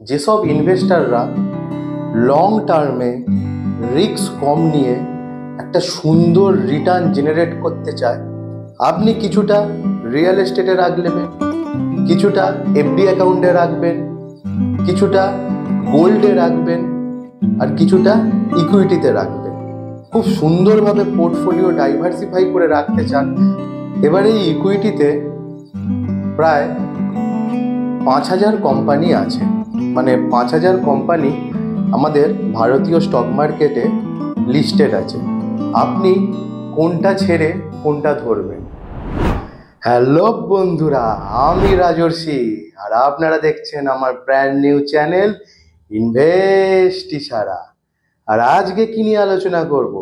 যেসব ইনভেস্টাররা লং টার্মে রিস্ক কম নিয়ে একটা সুন্দর রিটার্ন জেনারেট করতে চায়, আপনি কিছুটা রিয়েল এস্টেটে রাখবেন, কিছুটা এফডি অ্যাকাউন্টে রাখবেন, কিছুটা গোল্ডে রাখবেন, আর কিছুটা ইকুইটিতে রাখবেন। খুব সুন্দরভাবে পোর্টফোলিও ডাইভার্সিফাই করে রাখতে চান। এবার এই ইকুইটিতে প্রায় 5,000 কোম্পানি আছে, মানে 5,000 কোম্পানি আমাদের ভারতীয় স্টক মার্কেটে লিস্টেড আছে। আপনি কোনটা ছেড়ে কোনটা ধরবেন? হ্যালো বন্ধুরা, আমি রাজর্ষি, আর আপনারা দেখছেন আমার ব্র্যান্ড নিউ চ্যানেল ইনভেস্ট ইশারা। আর আজকে কি নিয়ে আলোচনা করব?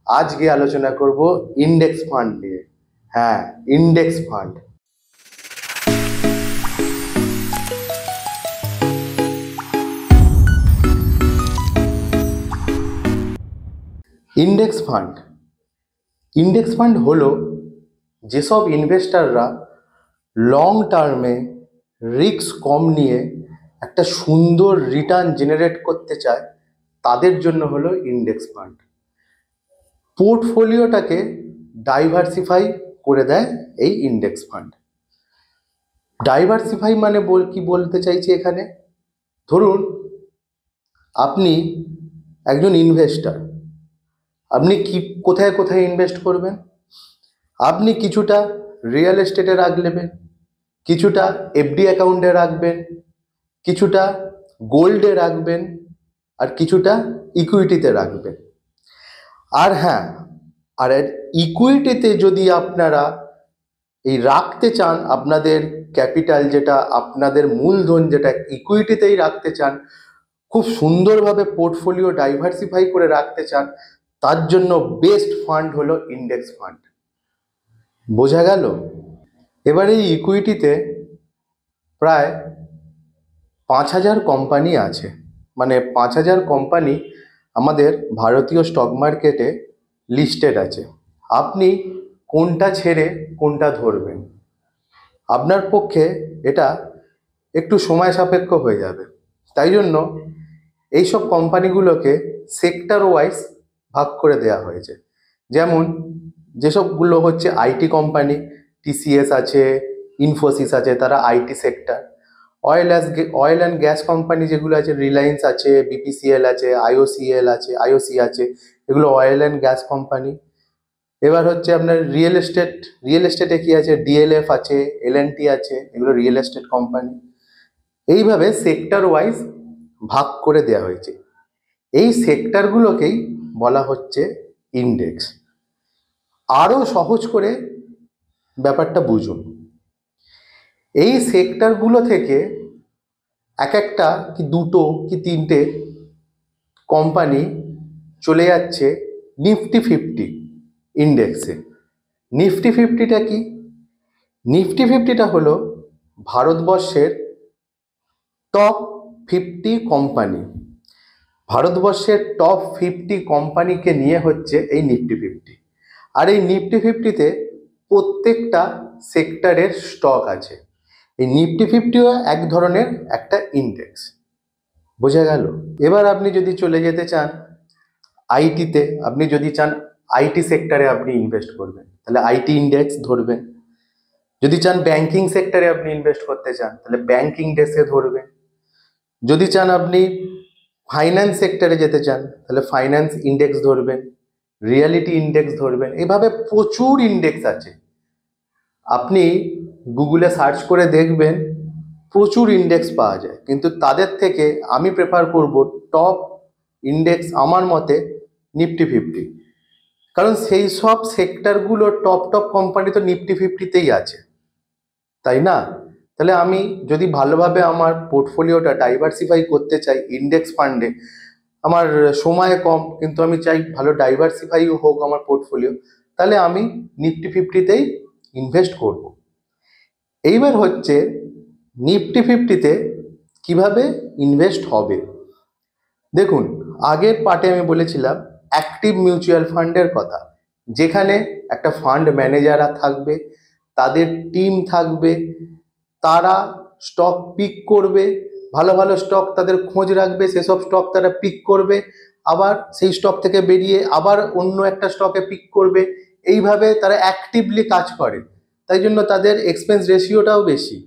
আজকে আলোচনা করব ইন্ডেক্স ফান্ড নিয়ে। হ্যাঁ, ইন্ডেক্স ফান্ড। ইন্ডেক্স ফান্ড হলো যেসব ইনভেস্টাররা লং টার্মে রিস্ক কম নিয়ে একটা সুন্দর রিটার্ন জেনারেট করতে চায়, তাদের জন্য হলো ইন্ডেক্স ফান্ড। পোর্টফোলিওটাকে ডাইভার্সিফাই করে দেয় এই ইন্ডেক্স ফান্ড। ডাইভার্সিফাই মানে কি বলতে চাইছি এখানে? ধরুন আপনি একজন ইনভেস্টার, আপনি কোথায় কোথায় ইনভেস্ট করবেন? আপনি কিছুটা রিয়েল এস্টেটে রাখবেন, কিছুটা এফডি অ্যাকাউন্টে রাখবেন, কিছুটা গোল্ডে রাখবেন, আর কিছুটা ইকুইটিতে রাখবেন। আর হ্যাঁ, আর ইকুইটিতে যদি আপনারা রাখতে চান, আপনাদের ক্যাপিটাল যেটা, আপনাদের মূলধন যেটা ইকুইটিতেই রাখতে চান, খুব সুন্দরভাবে পোর্টফোলিও ডাইভার্সিফাই করে রাখতে চান, তার জন্য বেস্ট ফান্ড হলো ইন্ডেক্স ফান্ড। বোঝা গেল? এবার এই ইকুইটিতে প্রায় 5,000 কোম্পানি আছে, মানে 5,000 কোম্পানি আমাদের ভারতীয় স্টক মার্কেটে লিস্টেড আছে। আপনি কোনটা ছেড়ে কোনটা ধরবেন? আপনার পক্ষে এটা একটু সময় সাপেক্ষ হয়ে যাবে। তাই জন্য এইসব কোম্পানিগুলোকে সেক্টর ওয়াইজ ভাগ করে দেওয়া হয়েছে। যেমন যেসবগুলো হচ্ছে আইটি কোম্পানি, টিসিএস আছে, ইনফোসিস আছে, তারা IT sector. Oil and gas company যেগুলো আছে, রিলায়েন্স আছে, বিপিসিএল আছে, আইওসি আছে, এগুলো অয়েল অ্যান্ড গ্যাস কোম্পানি। এবার হচ্ছে আপনার রিয়েল এস্টেটে কি আছে? ডিএলএফ আছে, এলএনটি আছে, এগুলো রিয়েল এস্টেট কোম্পানি। এইভাবে সেক্টর ওয়াইজ ভাগ করে দেওয়া হয়েছে। এই সেক্টরগুলোকেই বলা হচ্ছে ইন্ডেক্স। আরও সহজ করে ব্যাপারটা বুঝুন। এই সেক্টরগুলো থেকে এক একটা কি দুটো কি তিনটে কোম্পানি চলে যাচ্ছে নিফটি 50 ইন্ডেক্সে। নিফটি 50টা কি? নিফটি 50টা হলো ভারতবর্ষের টপ 50 কোম্পানি। ভারতবর্ষের টপ 50 কোম্পানিকে নিয়ে হচ্ছে এই নিফটি 50। আর এই নিফটি 50তে প্রত্যেকটা সেক্টরের স্টক আছে। এই নিফটি 50ও এক ধরনের একটা ইন্ডেক্স। বোঝা গেল? এবার আপনি যদি চলে যেতে চান আইটিতে, আপনি যদি চান আইটি সেক্টরে আপনি ইনভেস্ট করবেন, তাহলে আইটি ইন্ডেক্স ধরবেন। যদি চান ব্যাংকিং সেক্টরে আপনি ইনভেস্ট করতে চান, তাহলে ব্যাংকিং ইন্ডেক্সে ধরবেন। যদি চান আপনি ফাইন্যান্স সেক্টরে যেতে চান, তাহলে ফাইন্যান্স ইন্ডেক্স ধরবেন, রিয়ালিটি ইন্ডেক্স ধরবেন। এভাবে প্রচুর ইন্ডেক্স আছে। আপনি গুগলে সার্চ করে দেখবেন, প্রচুর ইন্ডেক্স পাওয়া যায়। কিন্তু তাদের থেকে আমি প্রেফার করব টপ ইন্ডেক্স, আমার মতে নিফটি 50। কারণ সেই সব সেক্টরগুলো টপ কোম্পানি তো নিফটি 50তেই আছে, তাই না? তাহলে আমি যদি ভালোভাবে আমার পোর্টফোলিওটা ডাইভার্সিফাই করতে চাই ইন্ডেক্স ফান্ডে, আমার সময় কম কিন্তু আমি চাই ভালো ডাইভার্সিফাই হোক আমার পোর্টফোলিও, তাহলে আমি নিফটি 50তেই ইনভেস্ট করব। এইবার হচ্ছে নিফটি 50তে কিভাবে ইনভেস্ট হবে। দেখুন, আগের পার্টে আমি বলেছিলাম অ্যাক্টিভ মিউচুয়াল ফান্ডের কথা, যেখানে একটা ফান্ড ম্যানেজাররা থাকবে, তাদের টিম থাকবে, তারা স্টক পিক করবে, ভালো ভালো স্টক তাদের খোঁজ রাখবে, সেসব স্টক তারা পিক করবে, আবার সেই স্টক থেকে বেরিয়ে আবার অন্য একটা স্টকে পিক করবে। এইভাবে তারা অ্যাক্টিভলি কাজ করে, তাই জন্য তাদের এক্সপেন্স রেশিওটাও বেশি।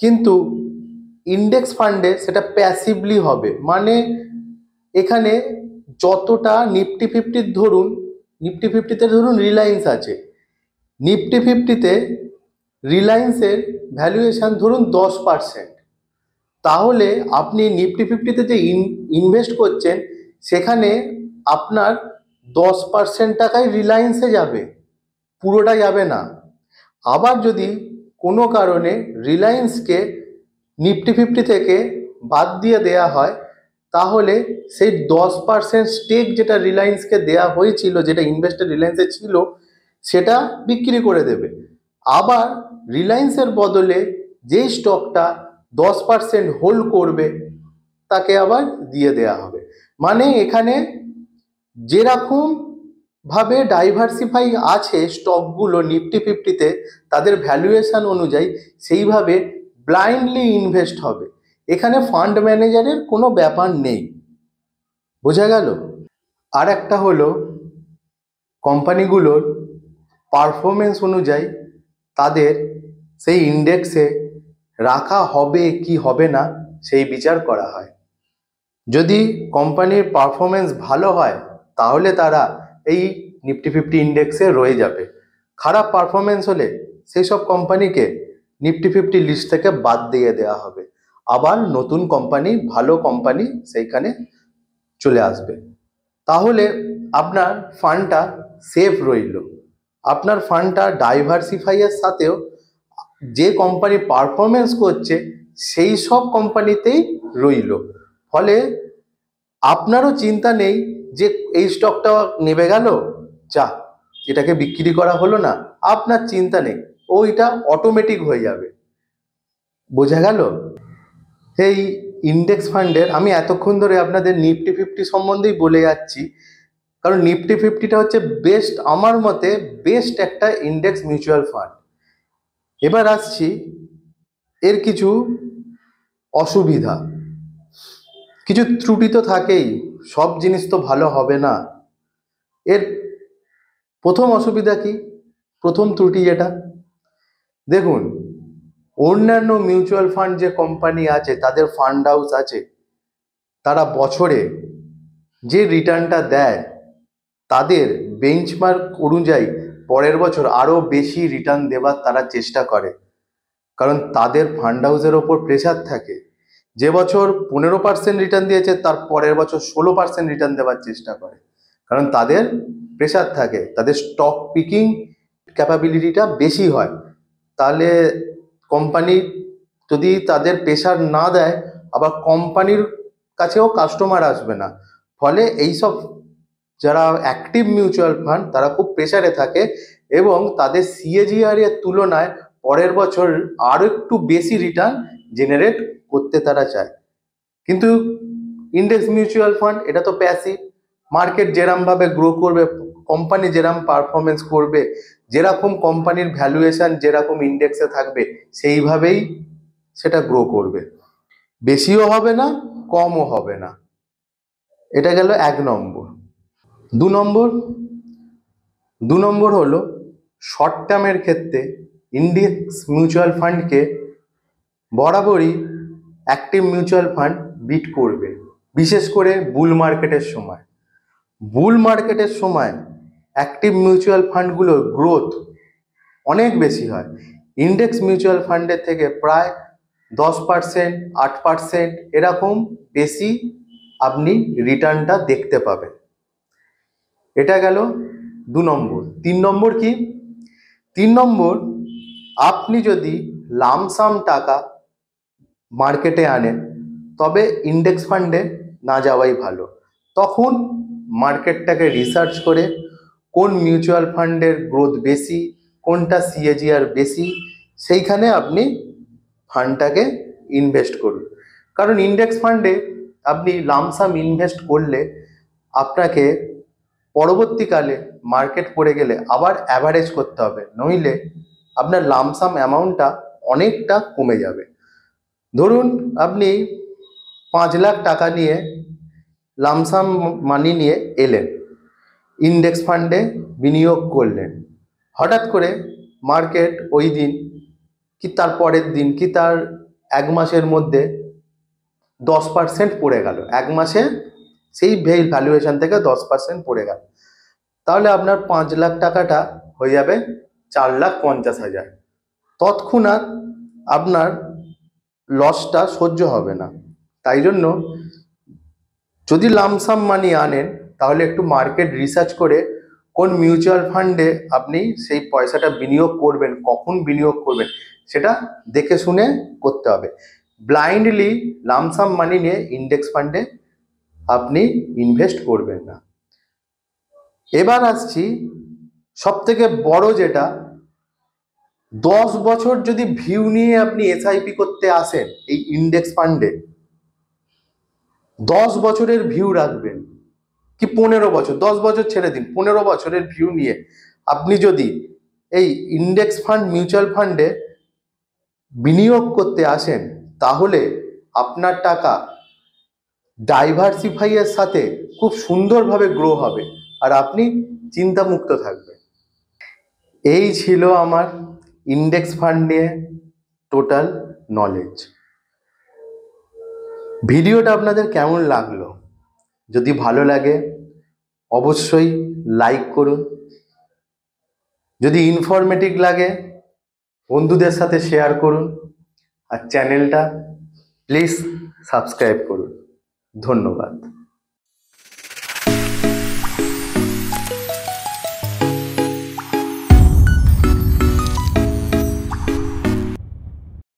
কিন্তু ইন্ডেক্স ফান্ডে সেটা প্যাসিভলি হবে, মানে এখানে যতটা নিফটি ফিফটিতে ধরুন রিলায়েন্স আছে, নিফটি ফিফটিতে রিলায়েন্সের ভ্যালুয়েশন ধরুন 10%, তাহলে আপনি নিফটি ফিফটিতে যে ইনভেস্ট করছেন সেখানে আপনার 10% টাকাই রিলায়েন্সে যাবে, পুরোটা যাবে না। আবার যদি কোনো কারণে রিলায়েন্সকে নিফটি ফিফটি থেকে বাদ দিয়ে দেয়া হয়, তাহলে সেই 10% স্টেক যেটা রিলায়েন্সকে দেয়া হয়েছিল, যেটা ইনভেস্টেড রিলায়েন্সে ছিল, সেটা বিক্রি করে দেবে। আবার রিলায়েন্সের বদলে যেই স্টকটা 10% হোল্ড করবে তাকে আবার দিয়ে দেয়া হবে। মানে এখানে যেরকম ভাবে ডাইভার্সিফাই আছে স্টকগুলো নিফটি ফিফটিতে তাদের ভ্যালুয়েশন অনুযায়ী, সেইভাবে ব্লাইন্ডলি ইনভেস্ট হবে। এখানে ফান্ড ম্যানেজারের কোনো ব্যাপার নেই। বোঝা গেল? আর একটা হলো কোম্পানিগুলোর পারফরমেন্স অনুযায়ী তাদের সেই ইন্ডেক্সে রাখা হবে কি হবে না সেই বিচার করা হয়। যদি কোম্পানির পারফরমেন্স ভালো হয় তাহলে তারা এই নিফটি ফিফটি ইন্ডেক্সে রয়ে যাবে। খারাপ পারফরমেন্স হলে সেই সব কোম্পানিকে নিফটি ফিফটি লিস্ট থেকে বাদ দিয়ে দেওয়া হবে, আবার নতুন কোম্পানি, ভালো কোম্পানি সেইখানে চলে আসবে। তাহলে আপনার ফান্ডটা সেফ রইল, আপনার ফান্ডটা ডাইভার্সিফাইয়ের সাথেও যে কোম্পানি পারফরমেন্স করছে সেই সব কোম্পানিতেই রইল। ফলে আপনারও চিন্তা নেই যে এই স্টকটা নেমে গেল, যা এটাকে বিক্রি করা হলো না, আপনার চিন্তা নেই, ওইটা অটোমেটিক হয়ে যাবে। বোঝা গেল? এই ইন্ডেক্স ফান্ডের আমি এতক্ষণ ধরে আপনাদের নিফটি ফিফটি সম্বন্ধেই বলে যাচ্ছি, কারণ নিফটি ফিফটিটা হচ্ছে বেস্ট, আমার মতে বেস্ট একটা ইন্ডেক্স মিউচুয়াল ফান্ড। এবার আসছি এর কিছু অসুবিধা, কিছু ত্রুটি তো থাকেই, সব জিনিস তো ভালো হবে না। এর প্রথম অসুবিধা কি, প্রথম ত্রুটি যেটা, দেখুন অন্যান্য মিউচুয়াল ফান্ড যে কোম্পানি আছে, তাদের ফান্ড হাউস আছে, তারা বছরে যে রিটার্নটা দেয় তাদের বেঞ্চমার্ক অনুযায়ী পরের বছর আরও বেশি রিটার্ন দেওয়ার তারা চেষ্টা করে, কারণ তাদের ফান্ড হাউসের ওপর প্রেশার থাকে। যে বছর 15% রিটার্ন দিয়েছে তার পরের বছর 16% রিটার্ন দেওয়ার চেষ্টা করে, কারণ তাদের প্রেশার থাকে, তাদের স্টক পিকিং ক্যাপাবিলিটিটা বেশি হয়। তাহলে কোম্পানি যদি তাদের প্রেশার না দেয়, আবার কোম্পানির কাছেও কাস্টমার আসবে না। ফলে এইসব যারা অ্যাক্টিভ মিউচুয়াল ফান্ড তারা খুব প্রেশারে থাকে এবং তাদের সিএজিআর এর তুলনায় পরের বছর আরও একটু বেশি রিটার্ন জেনারেট করতে তারা চায়। কিন্তু ইন্ডেক্স মিউচুয়াল ফান্ড এটা তো প্যাসিভ, মার্কেট যেরমভাবে গ্রো করবে, কোম্পানি যেরকম পারফরমেন্স করবে, যেরকম কোম্পানির ভ্যালুয়েশন যেরকম ইন্ডেক্সে থাকবে সেইভাবেই সেটা গ্রো করবে, বেশিও হবে না কমও হবে না। এটা গেল 1 নম্বর। 2 নম্বর হলো শর্ট টার্মের ক্ষেত্রে ইন্ডেক্স মিউচুয়াল ফান্ডকে বরাবরই অ্যাক্টিভ মিউচুয়াল ফান্ড বিট করবে, বিশেষ করে বুল মার্কেটের সময়। বুল মার্কেটের সময় অ্যাক্টিভ মিউচুয়াল ফান্ডগুলোর গ্রোথ অনেক বেশি হয়, ইন্ডেক্স মিউচুয়াল ফান্ডের থেকে প্রায় 10%, 8% এরকম বেশি আপনি রিটার্নটা দেখতে পাবেন। এটা গেল 2 নম্বর। 3 নম্বর কি, 3 নম্বর, আপনি যদি লামসাম টাকা মার্কেটে আনেন তবে ইন্ডেক্স ফান্ডে না যাওয়াই ভালো। তখন মার্কেটটাকে রিসার্চ করে কোন মিউচুয়াল ফান্ডের গ্রোথ বেশি, কোনটা সিএজিআর বেশি, সেইখানে আপনি ফান্ডটাকে ইনভেস্ট করুন। কারণ ইন্ডেক্স ফান্ডে আপনি লামসাম ইনভেস্ট করলে আপনাকে পরবর্তীকালে মার্কেট পড়ে গেলে আবার অ্যাভারেজ করতে হবে, নইলে আপনার লামসাম অ্যামাউন্টটা অনেকটা কমে যাবে। ধরুন আপনি 5 লাখ টাকা নিয়ে লামসাম মানি নিয়ে এলেন, ইন্ডেক্স ফান্ডে বিনিয়োগ করলেন। হঠাৎ করে মার্কেট ওই দিন কি তার পরের দিন কি তার 1 মাসের মধ্যে 10% পড়ে গেল, 1 মাসে সেই ভ্যালুয়েশন থেকে 10% পড়ে গেল, তাহলে আপনার 5 লাখ টাকাটা হয়ে যাবে 4,50,000। তৎক্ষণাৎ আপনার লসটা সহ্য হবে না। তাই জন্য যদি লামসাম মানি আনেন তাহলে একটু মার্কেট রিসার্চ করে কোন মিউচুয়াল ফান্ডে আপনি সেই পয়সাটা বিনিয়োগ করবেন, কখন বিনিয়োগ করবেন সেটা দেখে শুনে করতে হবে। ব্লাইন্ডলি লামসাম মানি নিয়ে ইন্ডেক্স ফান্ডে আপনি ইনভেস্ট করবেন না। এবার আসছি সব থেকে বড় যেটা, 10 বছর যদি ভিউ নিয়ে আপনি এসআইপি করতে আসেন এই ইন্ডেক্স ফান্ডে, 10 বছরের ভিউ রাখবেন কি 15 বছর, 10 বছর ছেড়ে দিন, 15 বছরের ভিউ নিয়ে আপনি যদি এই ইন্ডেক্স ফান্ড মিউচুয়াল ফান্ডে বিনিয়োগ করতে আসেন, তাহলে আপনার টাকা ডাইভার্সিফাইয়ের সাথে খুব সুন্দরভাবে গ্রো হবে আর আপনি চিন্তামুক্ত থাকবেন। এই ছিল আমার ইন্ডেক্স ফান্ড নিয়ে টোটাল নলেজ। ভিডিওটা আপনাদের কেমন লাগলো? যদি ভালো লাগে অবশ্যই লাইক করুন, যদি ইনফরমেটিভ লাগে বন্ধুদের সাথে শেয়ার করুন, আর চ্যানেলটা প্লিজ সাবস্ক্রাইব করুন। ধন্যবাদ।